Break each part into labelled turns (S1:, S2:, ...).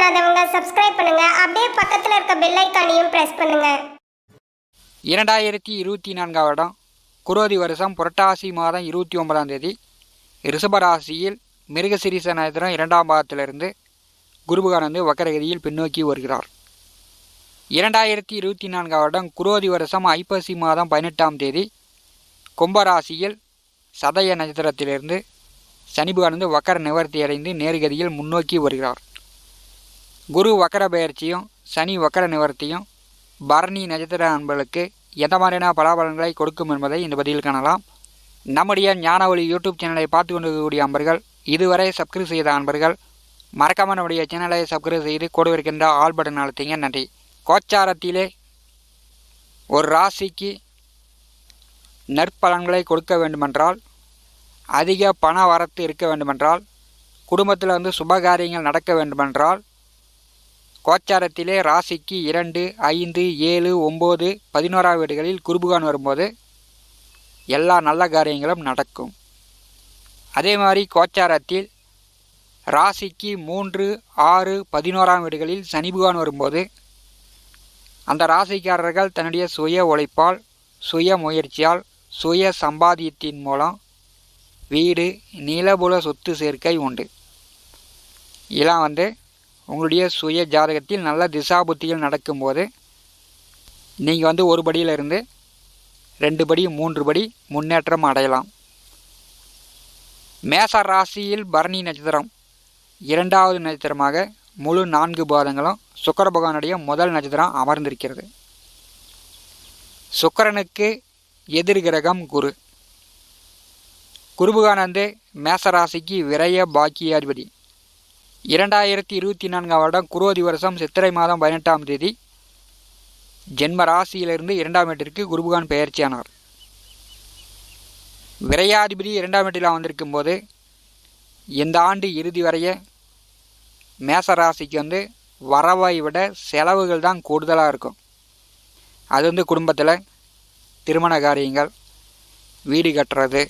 S1: பண்ணாதவங்க சப்ஸ்கிரைப் பண்ணுங்க. அப்படியே பக்கத்துல இருக்க பெல் ஐகானையும் பிரஸ் பண்ணுங்க.
S2: 2024 வருடம் குரோதி வருஷம் புரட்டாசி மாதம் 29ஆம் தேதி ரிஷபராசியில் மிருகசிரீச நட்சத்திரம் 2ஆம் பாதத்திலிருந்து குருபகவான் வக்கரகதியில் பின்னோக்கி வருகிறார். 2024 வருடம் குரோதி வருஷம் ஐப்பசி மாதம் 18ஆம் தேதி கும்பராசியில் சதய நட்சத்திரத்திலிருந்து சனி பகவான் வக்கர நிவர்த்தி அடைந்து நேர்கதியில் முன்னோக்கி வருகிறார். குரு வக்கர பெயர்ச்சியும் சனி வக்கர நிவர்த்தியும் பரணி நட்சத்திர அன்பர்களுக்கு எந்த மாதிரியான பலாபலன்களை கொடுக்கும் என்பதை இந்த பதிவில் காணலாம். நம்முடைய ஞானவழி யூடியூப் சேனலை பார்த்து கொண்டிருக்கக்கூடிய அன்பர்கள், இதுவரை சப்ஸ்கிரைப் செய்த அன்பர்கள் மறக்காமல் நம்முடைய சேனலை சப்ஸ்கிரைப் செய்து கூட இருக்கின்ற ஆல் பட்டன் அழுத்திங்க. நன்றி. கோச்சாரத்திலே ஒரு ராசிக்கு நற்பலன்களை கொடுக்க வேண்டுமென்றால், அதிக பண வரத்து இருக்க வேண்டுமென்றால், குடும்பத்தில் சுபகாரியங்கள் நடக்க வேண்டுமென்றால், கோச்சாரத்திலே ராசிக்கு 2, 5, 7, 9, 11ஆம் வீடுகளில் குருபகவான் வரும்போது எல்லா நல்ல காரியங்களும் நடக்கும். அதே மாதிரி கோச்சாரத்தில் ராசிக்கு 3, 6, 11ஆம் வீடுகளில் சனி பகவான் வரும்போது அந்த ராசிக்காரர்கள் தன்னுடைய சுய உழைப்பால், சுய முயற்சியால், சுய சம்பாத்தியத்தின் மூலம் வீடு, நிலபுல சொத்து சேர்க்கை உண்டு. இதெல்லாம் உங்களுடைய சுய ஜாதகத்தில் நல்ல திசாபுத்திகள் நடக்கும்போது நீங்கள் ஒரு படியிலிருந்து 2 படி 3 படி முன்னேற்றம் அடையலாம். மேச ராசியில் பரணி நட்சத்திரம் 2வது நட்சத்திரமாக முழு 4 பாதங்களும் சுக்கிர பகவானுடைய முதல் நட்சத்திரம் அமர்ந்திருக்கிறது. சுக்கிரனுக்கு எதிர்கிரகம் குரு. குருபகவான் மேசராசிக்கு விரய பாக்கியாதிபதி. 2024 வருடம் குரோதி வருஷம் சித்திரை மாதம் 18ஆம் தேதி ஜென்ம ராசியிலிருந்து 2ஆம் வீட்டிற்கு குருபகவான் பெயர்ச்சியானார். விரையாதிபதி 2ஆம் வீட்டில் வந்திருக்கும் போது இந்த ஆண்டு இறுதி வரைய மேசராசிக்கு வரவை விட செலவுகள் தான் கூடுதலாக இருக்கும். அது குடும்பத்தில் திருமண காரியங்கள், வீடு கட்டுறது,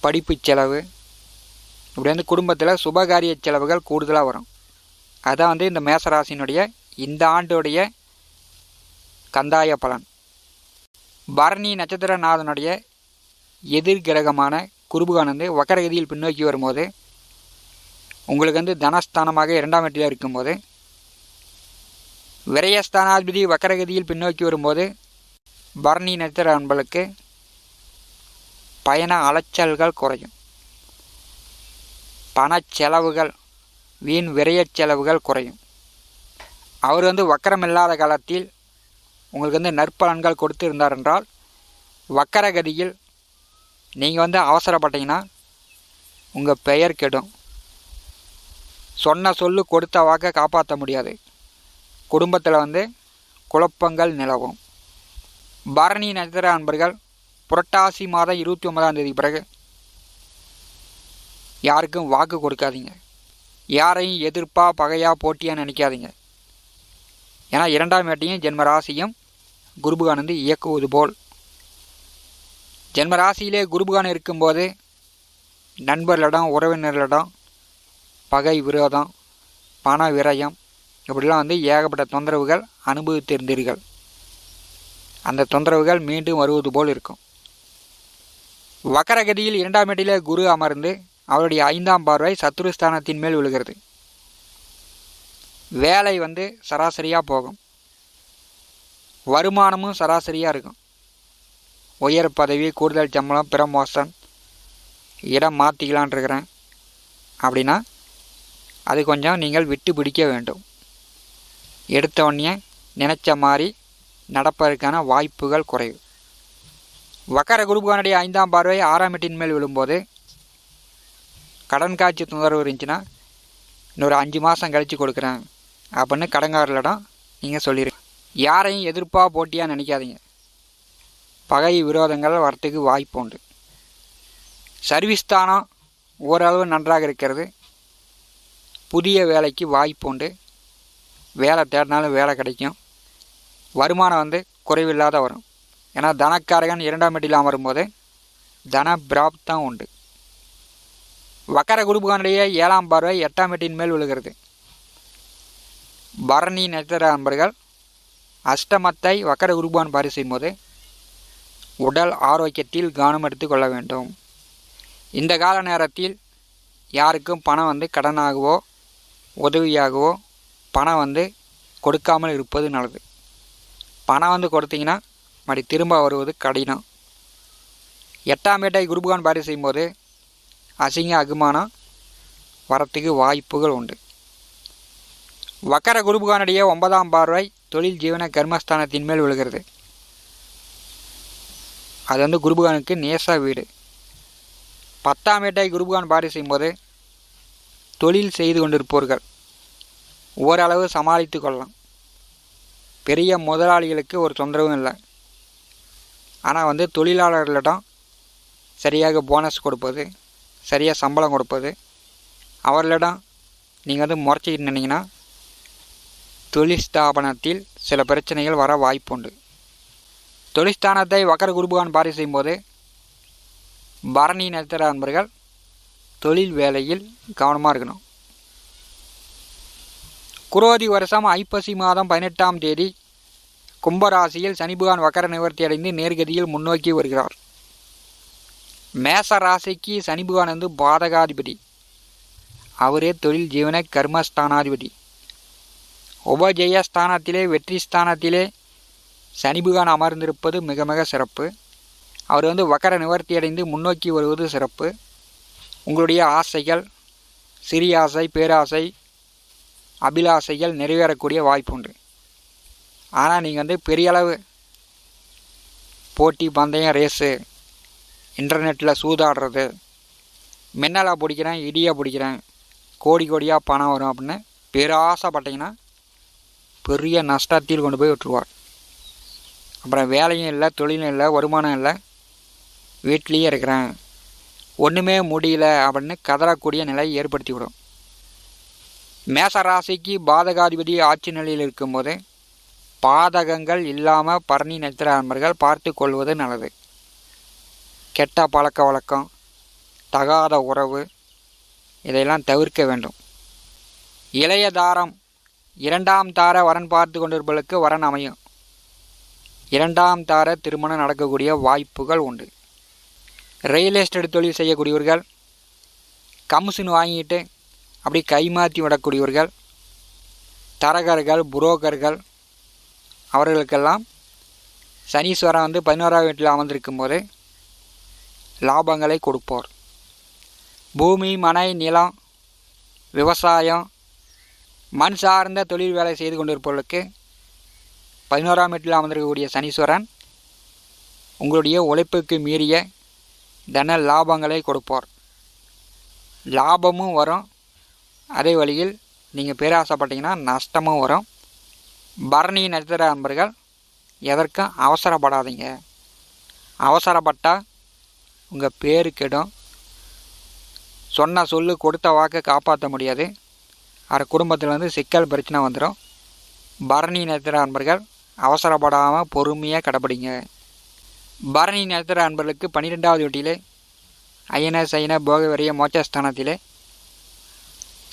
S2: படிப்பு செலவு, இப்படி குடும்பத்தில் சுபகாரிய செலவுகள் கூடுதலாக வரும். அதான் இந்த மேசராசினுடைய இந்த ஆண்டுடைய கந்தாய பலன். பரணி நட்சத்திரநாதனுடைய எதிர்கிரகமான குருபகவான் வக்கரகதியில் பின்னோக்கி வரும்போது உங்களுக்கு தனஸ்தானமாக 2ஆம் வீட்டில் இருக்கும்போது, விரயஸ்தானாதிபதி வக்கரகதியில் பின்னோக்கி வரும்போது பரணி நட்சத்திர அன்பர்களுக்கு பயண அலைச்சல்கள் குறையும். பணச்செலவுகள், வீண் விரைய செலவுகள் குறையும். அவர் வக்கரம் இல்லாத காலத்தில் உங்களுக்கு நற்பலன்கள் கொடுத்து இருந்தார் என்றால், வக்கரகதியில் நீங்கள் அவசரப்பட்டீங்கன்னா உங்கள் பெயர் கெடும். சொன்ன சொல்லு கொடுத்த வாக்கை காப்பாற்ற முடியாது. குடும்பத்தில் குழப்பங்கள் நிலவும். பரணி நட்சத்திர அன்பர்கள் புரட்டாசி மாதம் 29ஆம் தேதி பிறகு யாருக்கும் வாக்கு கொடுக்காதீங்க. யாரையும் எதிர்ப்பா, பகையா, போட்டியாக நினைக்காதீங்க. ஏன்னா 2ஆம் வீட்டையும் ஜென்மராசியும் குருபகவான் இயக்குவது போல். ஜென்மராசியிலே குருபகவான் இருக்கும்போது நண்பர்களிடம், உறவினர்களிடம் பகை, விரோதம், பண விரயம், இப்படிலாம் ஏகப்பட்ட தொந்தரவுகள் அனுபவித்திருந்தீர்கள். அந்த தொந்தரவுகள் மீண்டும் வருவது போல் இருக்கும். வக்கரகதியில் 2ஆம் வீட்டிலே குரு அமர்ந்து அவருடைய 5ஆம் பார்வை சத்துருஸ்தானத்தின் மேல் விழுகிறது. வேலை சராசரியாக போகும். வருமானமும் சராசரியாக இருக்கும். உயர் பதவி, கூடுதல் சம்பளம், ப்ரமோஷன், இடம் மாற்றிக்கலான் இருக்கிறேன் அப்படின்னா அது கொஞ்சம் நீங்கள் விட்டு பிடிக்க வேண்டும். எடுத்த உடனே நினச்ச மாதிரி நடப்பதற்கான வாய்ப்புகள் குறைவு. வக்கர குருபகவானுடைய 5ஆம் பார்வை 6ஆம் வீட்டின் மேல் விழும்போது கடன் காட்சி தொந்தரவு இருந்துச்சுன்னா இன்னொரு 5 மாதம் கழித்து கொடுக்குறேன் அப்படின்னு கடன்காரர்களிடம் நீங்கள் சொல்லிடுங்க. யாரையும் எதிர்ப்பாக, போட்டியாக நினைக்காதீங்க. பகை, விரோதங்கள் வரத்துக்கு வாய்ப்பு உண்டு. சர்வீஸ் தானம் ஓரளவு நன்றாக இருக்கிறது. புதிய வேலைக்கு வாய்ப்பு உண்டு. வேலை தேடினாலும் வேலை கிடைக்கும். வருமானம் குறைவில்லாத வரும். ஏன்னா தனக்காரகன் 2ஆம் வீட்டில் அமரும்போது தன பிராப்தம் உண்டு. வக்கர குருபகவானுடைய 7ஆம் பார்வை 8ஆம் வீட்டின் மேல் விழுகிறது. பரணி நட்சத்திர அன்பர்கள் அஷ்டமத்தை வக்கர குருபான் பாரி செய்யும்போது உடல் ஆரோக்கியத்தில் கவனம் எடுத்துக்கொள்ள வேண்டும். இந்த கால நேரத்தில் யாருக்கும் பணம் கடனாகவோ உதவியாகவோ பணம் கொடுக்காமல் இருப்பது நல்லது. பணம் கொடுத்தீங்கன்னா மறுபடி திரும்ப வருவது கடினம். 8ஆம் வேட்டை குருபகான் பாரி செய்யும்போது அசிங்க அகுமானம் வரத்துக்கு வாய்ப்புகள் உண்டு. வக்கர குருபகானுடைய 9ஆம் பார்வை தொழில் ஜீவன கர்மஸ்தானத்தின் மேல் விழுகிறது. அது குருபகானுக்கு நேச வீடு. 10ஆம் வேட்டை குருபகான் பாரி செய்யும்போது தொழில் செய்து கொண்டிருப்பவர்கள் ஓரளவு சமாளித்து கொள்ளலாம். பெரிய முதலாளிகளுக்கு ஒரு தொந்தரவும் இல்லை. ஆனால் தொழிலாளர்களிடம் சரியாக போனஸ் கொடுப்பது, சரியாக சம்பளம் கொடுப்பது, அவர்களிடம் நீங்கள் முறைச்சிக்கிட்டு நின்னீங்கன்னா தொழில் ஸ்தாபனத்தில் சில பிரச்சனைகள் வர வாய்ப்புண்டு. தொழிற்ஸ்தானத்தை வக்கர குருபகான் பாரி செய்யும்போது பரணி நட்சத்திர அன்பர்கள் தொழில் வேலையில் கவனமாக இருக்கணும். குரோதி வருஷம் ஐப்பசி மாதம் 18ஆம் தேதி கும்பராசியில் சனி பகவான் வக்கர நிவர்த்தி அடைந்து நேர்கதியில் முன்னோக்கி வருகிறார். மேச ராசிக்கு சனி பகவான் பாதகாதிபதி. அவரே தொழில் ஜீவன கர்மஸ்தானாதிபதி. உபஜெய ஸ்தானத்திலே வெற்றி ஸ்தானத்திலே சனி பகவான் அமர்ந்திருப்பது மிக மிக சிறப்பு. அவர் வக்கர நிவர்த்தி அடைந்து முன்னோக்கி வருவது சிறப்பு. உங்களுடைய ஆசைகள், சிறிய ஆசை, பேராசை, அபிலாசைகள் நிறைவேறக்கூடிய வாய்ப்பு உண்டு. ஆனால் நீங்கள் பெரிய அளவு போட்டி பந்தயம், ரேஸு, இன்டர்நெட்டில் சூதாடுறது, மின்னலாக பிடிக்கிறேன், இடியாக பிடிக்கிறேன், கோடி கோடியாக பணம் வரும் அப்படின்னு பேராசைப்பட்டீங்கன்னா பெரிய நஷ்டத்தில் கொண்டு போய் விட்டுருவார். அப்புறம் வேலையும் இல்லை, தொழிலும் இல்லை, வருமானம் இல்லை, வீட்லேயே இருக்கிறேன், ஒன்றுமே முடியல அப்படின்னு கதறக்கூடிய நிலையை ஏற்படுத்தி விடும். மேச ராசிக்கு பாதகாதிபதி ஆட்சி நிலையில் இருக்கும்போது பாதகங்கள் இல்லாமல் பரணி நட்சத்திர அன்பர்கள் பார்த்து கொள்வது நல்லது. கெட்ட பழக்க வழக்கம், தகாத உறவு இதையெல்லாம் தவிர்க்க வேண்டும். இளைய தாரம் 2ஆம் தார வரன் பார்த்து கொண்டிருப்பவர்களுக்கு வரன் அமையும். 2ஆம் தார திருமணம் நடக்கக்கூடிய வாய்ப்புகள் உண்டு. ரியல் எஸ்டேட் தொழில் செய்யக்கூடியவர்கள், கமிஷன் வாங்கிட்டு அப்படி கைமாற்றி விடக்கூடியவர்கள், தரகர்கள், புரோக்கர்கள், அவர்களுக்கெல்லாம் சனீஸ்வரன் 11ஆம் வீட்டில் அமர்ந்திருக்கும் போது லாபங்களை கொடுப்போர். பூமி, மனை, நிலம், விவசாயம், மண் சார்ந்த தொழில் வேலை செய்து கொண்டிருப்பவர்களுக்கு 11ஆம் வீட்டில் அமர்ந்திருக்கக்கூடிய சனீஸ்வரன் உங்களுடைய உழைப்புக்கு மீறிய தன லாபங்களை கொடுப்பார். லாபமும் வரும், அதே வழியில் நீங்கள் பேராசைப்பட்டீங்கன்னா நஷ்டமும் வரும். பரணி நட்சத்திர அன்பர்கள் எதற்கும் அவசரப்படாதீங்க. அவசரப்பட்டால் உங்கள் பேரு கெடும். சொன்ன சொல்லு கொடுத்த வாக்கை காப்பாற்ற முடியாது. அது குடும்பத்தில் சிக்கல் பிரச்சனை வந்துடும். பரணி நட்சத்திர அன்பர்கள் அவசரப்படாமல் பொறுமையாக கடைப்பிடிங்க. பரணி நட்சத்திர அன்பர்களுக்கு 12ஆவது வீட்டிலே அயன சயன போக வரைய மோட்சஸ்தானத்திலே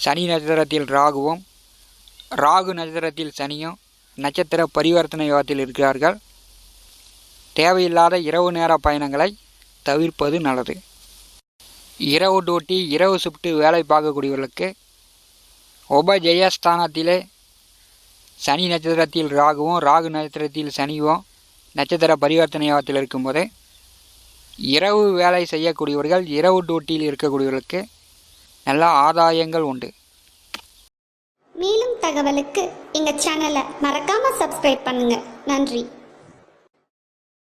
S2: சனி நட்சத்திரத்தில் ராகுவும், ராகு நட்சத்திரத்தில் சனியும் நட்சத்திர பரிவர்த்தனை யோகத்தில் இருக்கிறார்கள். தேவையில்லாத இரவு நேர பயணங்களை தவிர்ப்பது நல்லது. இரவு டூட்டி, இரவு ஷிஃப்ட்டு வேலை பார்க்கக்கூடியவர்களுக்கு உபஜெயஸ்தானத்திலே சனி நட்சத்திரத்தில் ராகுவும், ராகு நட்சத்திரத்தில் சனியும் நட்சத்திர பரிவர்த்தனை யோகத்தில் இருக்கும்போது இரவு வேலை செய்யக்கூடியவர்கள், இரவு டூட்டியில் இருக்கக்கூடியவர்களுக்கு நல்ல ஆதாயங்கள் உண்டு.
S1: மேலும் தகவலுக்கு எங்கள் சேனலை மறக்காமல் சப்ஸ்கிரைப் பண்ணுங்கள். நன்றி.